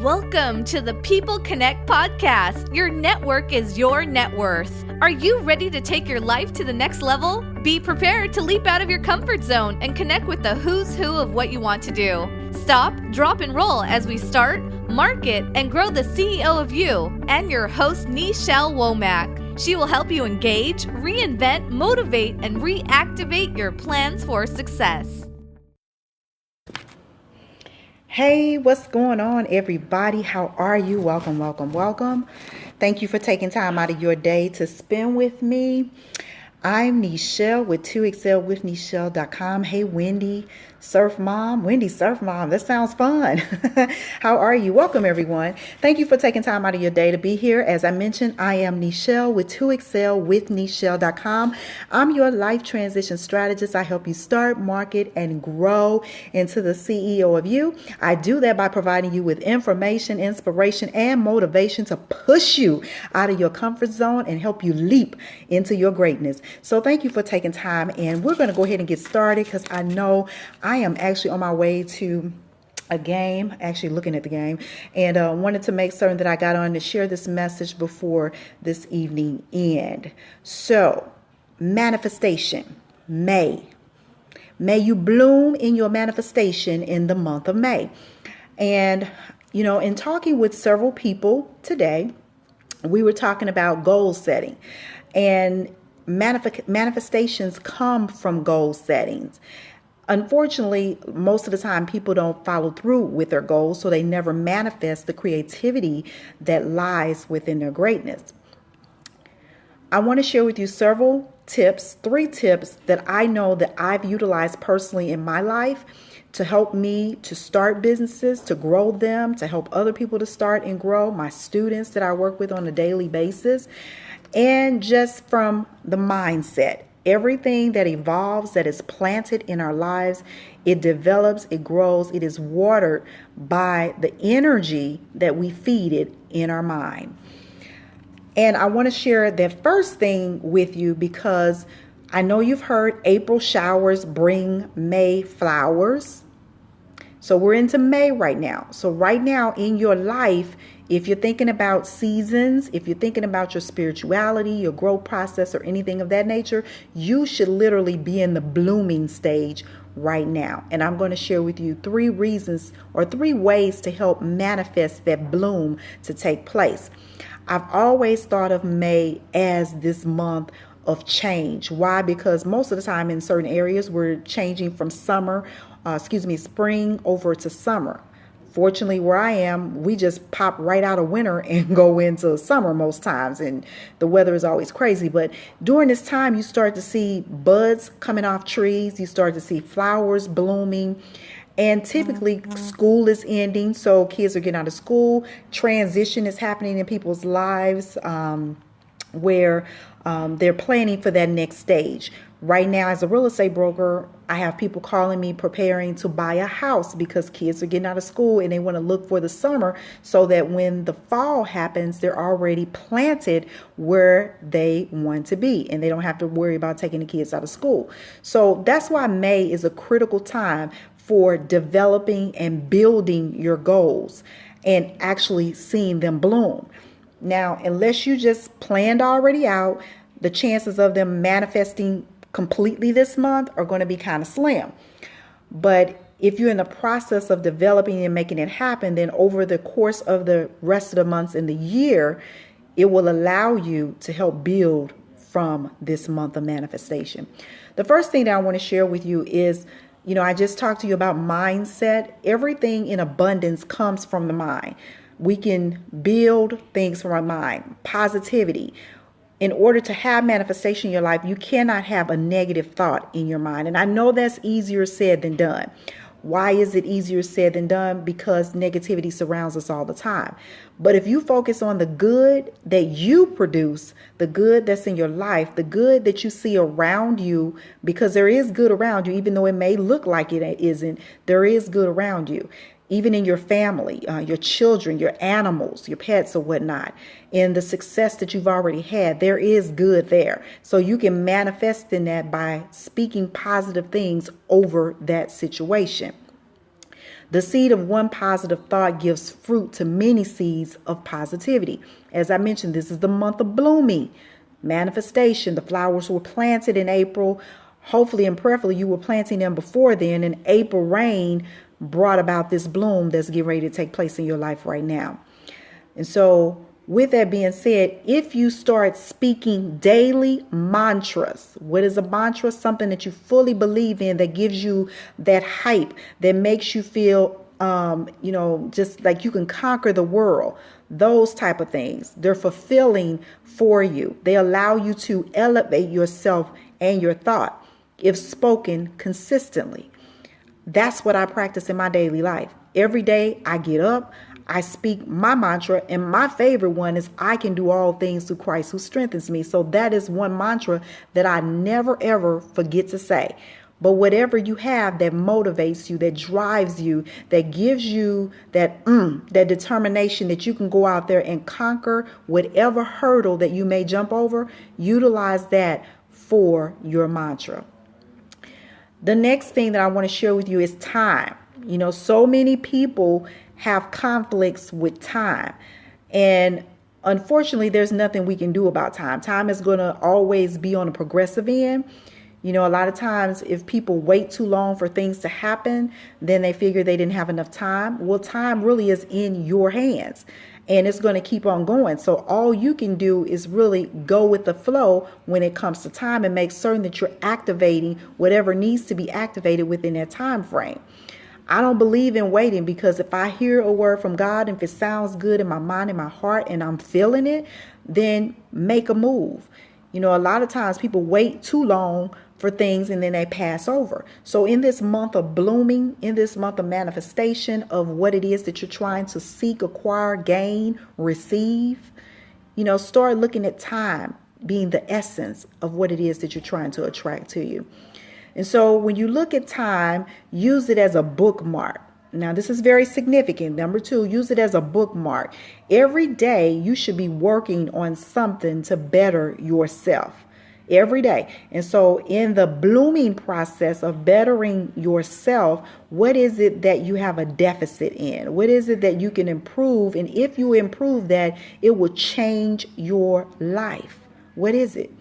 Welcome to the People Connect podcast. Your network is your net worth. Are you ready to take your life to the next level? Be prepared to leap out of your comfort zone and connect with the who's who of what you want to do. Stop, drop, and roll as we start, market, and grow the CEO of you and your host, Nichelle Womack. She will help you engage, reinvent, motivate, and reactivate your plans for success. Hey, what's going on, everybody? How are you? Welcome. Thank you for taking time out of your day to spend with me. I'm Nichelle with 2excelwithnichelle.com. Hey, Wendy Surf Mom. That sounds fun. How are you? Welcome, everyone. Thank you for taking time out of your day to be here. As I mentioned, I am Nichelle with 2excelwithnichelle.com. I'm your life transition strategist. I help you start, market, and grow into the CEO of you. I do that by providing you with information, inspiration, and motivation to push you out of your comfort zone and help you leap into your greatness. So thank you for taking time, and we're going to go ahead and get started because I know I am actually on my way to a game, actually looking at the game, and wanted to make certain that I got on to share this message before this evening end. So, manifestation, May you bloom in your manifestation in the month of May. And, in talking with several people today, we were talking about goal setting, and manifestations come from goal settings. Unfortunately, most of the time people don't follow through with their goals, so they never manifest the creativity that lies within their greatness. I want to share with you several tips, 3 tips that I know that I've utilized personally in my life to help me to start businesses, to grow them, to help other people to start and grow, my students that I work with on a daily basis, and just from the mindset. Everything that evolves, that is planted in our lives, it develops, it grows, it is watered by the energy that we feed it in our mind. And I want to share that first thing with you because I know you've heard April showers bring May flowers. So we're into May right now. So right now in your life, if you're thinking about seasons, if you're thinking about your spirituality, your growth process, or anything of that nature, you should literally be in the blooming stage right now. And I'm going to share with you 3 reasons or 3 ways to help manifest that bloom to take place. I've always thought of May as this month of change. Why? Because most of the time in certain areas, we're changing from spring over to summer. Fortunately, where I am, we just pop right out of winter and go into summer most times, and the weather is always crazy. But during this time, you start to see buds coming off trees, you start to see flowers blooming, and typically school is ending, so kids are getting out of school. Transition is happening in people's lives where they're planning for that next stage. Right now, as a real estate broker, I have people calling me preparing to buy a house because kids are getting out of school and they want to look for the summer so that when the fall happens, they're already planted where they want to be and they don't have to worry about taking the kids out of school. So that's why May is a critical time for developing and building your goals and actually seeing them bloom. Now, unless you just planned already out, the chances of them manifesting completely this month are going to be kind of slim. But if you're in the process of developing and making it happen, then over the course of the rest of the months in the year, it will allow you to help build from this month of manifestation. The first thing that I want to share with you is, I just talked to you about mindset. Everything in abundance comes from the mind. We can build things from our mind, positivity. In order to have manifestation in your life, you cannot have a negative thought in your mind. And I know that's easier said than done. Why is it easier said than done? Because negativity surrounds us all the time. But if you focus on the good that you produce, the good that's in your life, the good that you see around you, because there is good around you, even though it may look like it isn't, there is good around you. Even in your family, your children, your animals, your pets or whatnot, in the success that you've already had, there is good there. So you can manifest in that by speaking positive things over that situation. The seed of one positive thought gives fruit to many seeds of positivity. As I mentioned, this is the month of blooming, manifestation. The flowers were planted in April. Hopefully and prayerfully you were planting them before then, and April rain brought about this bloom that's getting ready to take place in your life right now. And so with that being said, if you start speaking daily mantras, what is a mantra? Something that you fully believe in, that gives you that hype, that makes you feel, just like you can conquer the world. Those type of things, they're fulfilling for you. They allow you to elevate yourself and your thought if spoken consistently. That's what I practice in my daily life. Every day I get up, I speak my mantra, and my favorite one is I can do all things through Christ who strengthens me. So that is one mantra that I never, ever forget to say. But whatever you have that motivates you, that drives you, that gives you that determination that you can go out there and conquer whatever hurdle that you may jump over, utilize that for your mantra. The next thing that I want to share with you is time. So many people have conflicts with time. And unfortunately, there's nothing we can do about time. Time is going to always be on a progressive end. A lot of times if people wait too long for things to happen, then they figure they didn't have enough time. Well, time really is in your hands, and it's going to keep on going. So all you can do is really go with the flow when it comes to time and make certain that you're activating whatever needs to be activated within that time frame. I don't believe in waiting, because if I hear a word from God, and if it sounds good in my mind and my heart and I'm feeling it, then make a move. A lot of times people wait too long for things and then they pass over. So in this month of blooming, in this month of manifestation of what it is that you're trying to seek, acquire, gain, receive, start looking at time being the essence of what it is that you're trying to attract to you. And so when you look at time, use it as a bookmark. Now, this is very significant. Number 2, use it as a bookmark. Every day you should be working on something to better yourself. Every day. And so in the blooming process of bettering yourself, what is it that you have a deficit in? What is it that you can improve? And if you improve that, it will change your life. What is it?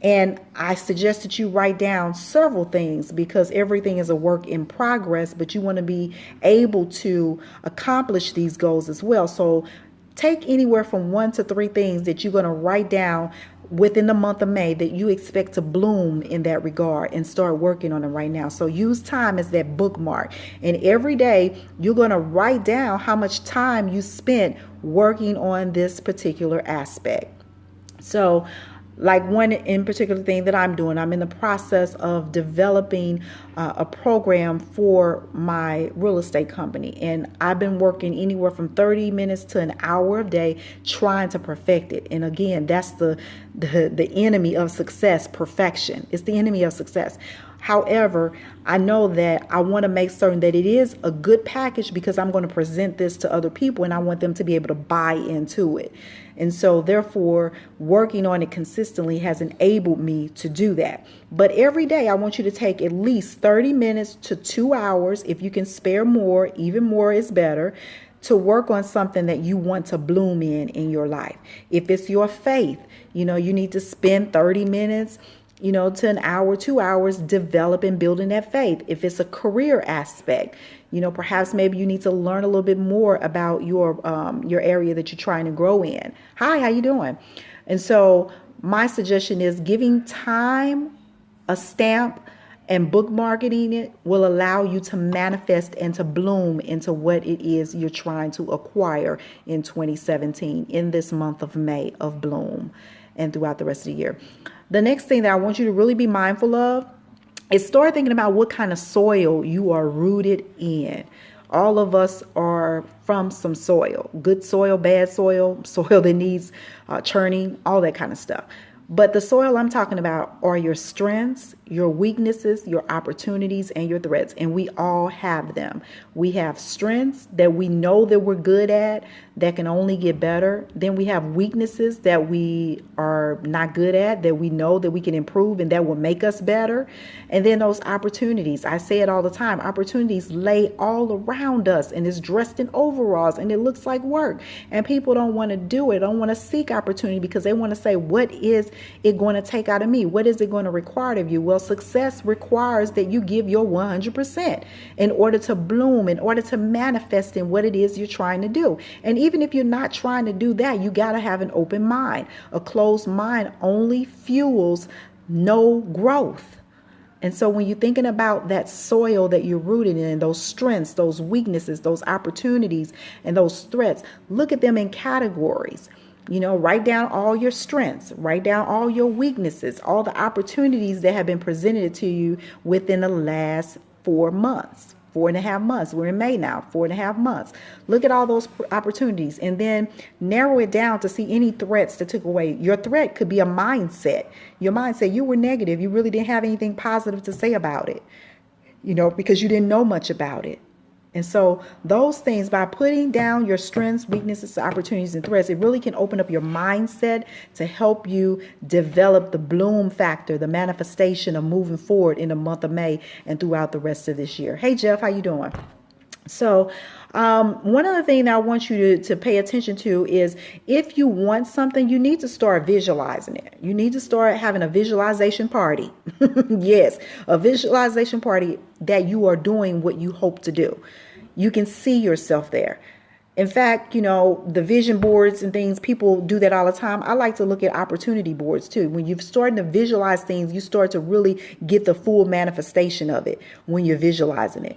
And I suggest that you write down several things, because everything is a work in progress, but you want to be able to accomplish these goals as well. So take anywhere from 1 to 3 things that you're going to write down within the month of May that you expect to bloom in that regard, and start working on it right now. So use time as that bookmark. And every day you're going to write down how much time you spent working on this particular aspect. So like one in particular thing that I'm doing, I'm in the process of developing a program for my real estate company. And I've been working anywhere from 30 minutes to an hour a day trying to perfect it. And again, that's the enemy of success, perfection. It's the enemy of success. However, I know that I want to make certain that it is a good package, because I'm going to present this to other people and I want them to be able to buy into it. And so therefore, working on it consistently has enabled me to do that. But every day I want you to take at least 30 minutes to 2 hours. If you can spare more, even more is better, to work on something that you want to bloom in your life. If it's your faith, you need to spend 30 minutes to an hour, 2 hours developing, building that faith. If it's a career aspect, perhaps maybe you need to learn a little bit more about your area that you're trying to grow in. Hi, how you doing? And so my suggestion is giving time a stamp and bookmarking it will allow you to manifest and to bloom into what it is you're trying to acquire in 2017, in this month of May of bloom, and throughout the rest of the year. The next thing that I want you to really be mindful of is start thinking about what kind of soil you are rooted in. All of us are from some soil, good soil, bad soil, soil that needs churning, all that kind of stuff. But the soil I'm talking about are your strengths, your weaknesses, your opportunities, and your threats. And we all have them. We have strengths that we know that we're good at, that can only get better. Then we have weaknesses that we are not good at, that we know that we can improve and that will make us better. And then those opportunities, I say it all the time, opportunities lay all around us and it's dressed in overalls and it looks like work. And people don't want to do it, don't want to seek opportunity because they want to say, what is it going to take out of me? What is it going to require of you? Well, success requires that you give your 100% in order to bloom, in order to manifest in what it is you're trying to do. And even if you're not trying to do that, you got to have an open mind. A closed mind only fuels no growth. And so when you're thinking about that soil that you're rooted in, those strengths, those weaknesses, those opportunities, and those threats, look at them in categories. Write down all your strengths, write down all your weaknesses, all the opportunities that have been presented to you within the last 4 months, 4.5 months. We're in May now, 4.5 months. Look at all those opportunities and then narrow it down to see any threats that took away. Your threat could be a mindset. Your mindset, you were negative. You really didn't have anything positive to say about it, because you didn't know much about it. And so those things, by putting down your strengths, weaknesses, opportunities, and threats, it really can open up your mindset to help you develop the bloom factor, the manifestation of moving forward in the month of May and throughout the rest of this year. Hey, Jeff, how you doing? So one other thing that I want you to pay attention to is if you want something, you need to start visualizing it. You need to start having a visualization party. Yes, a visualization party that you are doing what you hope to do. You can see yourself there. In fact, the vision boards and things, people do that all the time. I like to look at opportunity boards too. When you're starting to visualize things, you start to really get the full manifestation of it when you're visualizing it.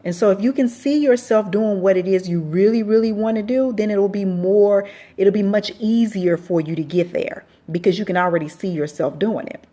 And so if you can see yourself doing what it is you really, really want to do, then it'll be much easier for you to get there because you can already see yourself doing it.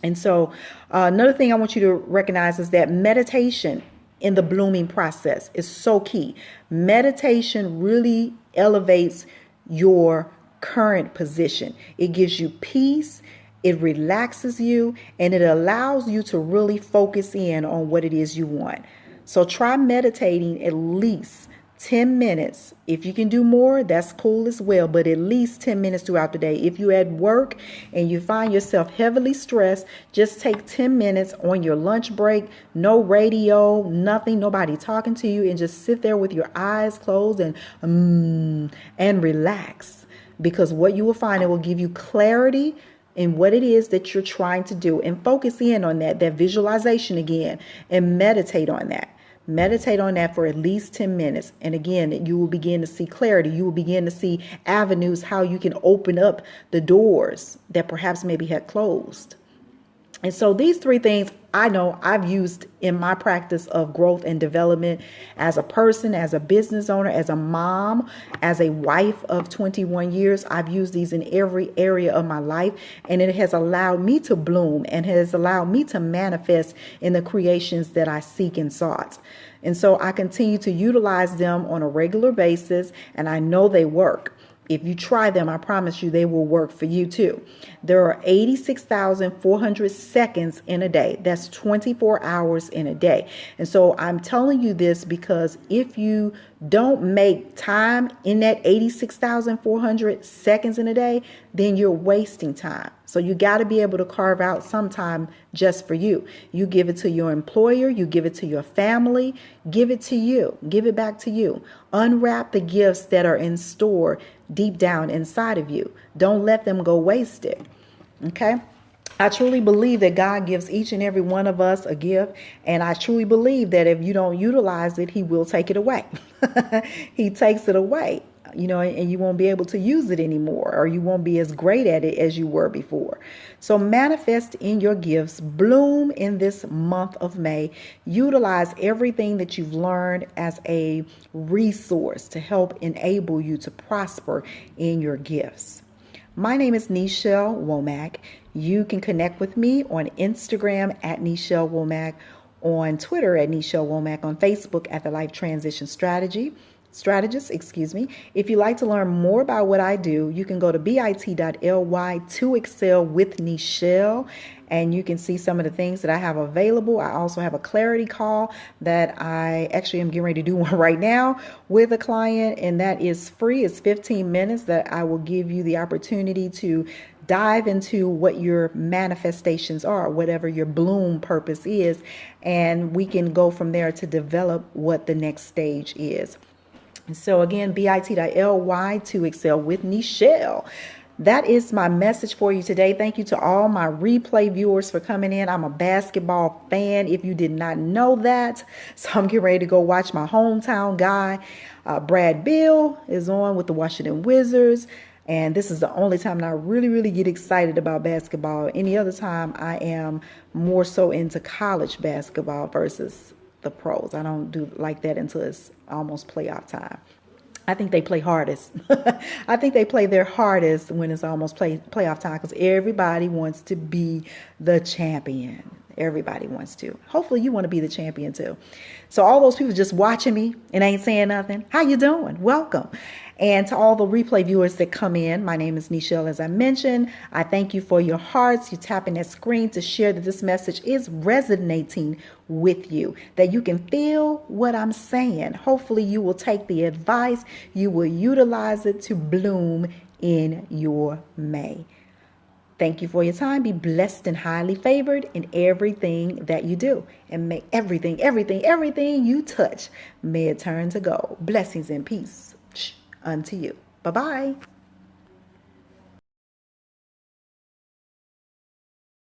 And so another thing I want you to recognize is that meditation in the blooming process is so key. Meditation really elevates your current position. It gives you peace. It relaxes you and it allows you to really focus in on what it is you want. So try meditating at least 10 minutes. If you can do more, that's cool as well, but at least 10 minutes throughout the day. If you're at work and you find yourself heavily stressed, just take 10 minutes on your lunch break, no radio, nothing, nobody talking to you, and just sit there with your eyes closed and relax. Because what you will find, it will give you clarity in what it is that you're trying to do, and focus in on that visualization again and meditate on that. Meditate on that for at least 10 minutes. And again, you will begin to see clarity. You will begin to see avenues how you can open up the doors that perhaps maybe had closed. And so these 3 things I know I've used in my practice of growth and development as a person, as a business owner, as a mom, as a wife of 21 years. I've used these in every area of my life, and it has allowed me to bloom and has allowed me to manifest in the creations that I seek and sought. And so I continue to utilize them on a regular basis, and I know they work. If you try them, I promise you they will work for you too. There are 86,400 seconds in a day. That's 24 hours in a day. And so I'm telling you this because if you don't make time in that 86,400 seconds in a day, then you're wasting time. So you got to be able to carve out some time just for you. You give it to your employer, you give it to your family, give it to you, give it back to you. Unwrap the gifts that are in store deep down inside of you. Don't let them go wasted. Okay? I truly believe that God gives each and every one of us a gift. And I truly believe that if you don't utilize it, He will take it away. He takes it away, and you won't be able to use it anymore, or you won't be as great at it as you were before. So manifest in your gifts, bloom in this month of May. Utilize everything that you've learned as a resource to help enable you to prosper in your gifts. My name is Nichelle Womack. You can connect with me on Instagram at Nichelle Womack, on Twitter at Nichelle Womack, on Facebook at The Life Transition Strategy. strategist, excuse me. If you'd like to learn more about what I do, you can go to bit.ly to excel with Nichelle, and you can see some of the things that I have available. I also have a clarity call that I actually am getting ready to do one right now with a client, and that is free. It's 15 minutes that I will give you the opportunity to dive into what your manifestations are, whatever your bloom purpose is, and we can go from there to develop what the next stage is. So again, bit.ly to excel with Nichelle. That is my message for you today. Thank you to all my replay viewers for coming in. I'm a basketball fan, if you did not know that. So I'm getting ready to go watch my hometown guy, Brad Beal, is on with the Washington Wizards. And this is the only time that I really get excited about basketball. Any other time, I am more so into college basketball versus the pros. I don't do like that until it's almost playoff time. I think they play hardest. I think they play their hardest when it's almost playoff time, because everybody wants to be the champion. Everybody wants to. Hopefully you want to be the champion too. So all those people just watching me and ain't saying nothing, how you doing? Welcome. And to all the replay viewers that come in, my name is Nichelle, as I mentioned. I thank you for your hearts. You tapping that screen to share that this message is resonating with you, that you can feel what I'm saying. Hopefully you will take the advice, you will utilize it to bloom in your May. Thank you for your time. Be blessed and highly favored in everything that you do. And may everything you touch, may it turn to gold. Blessings and peace unto you. Bye-bye.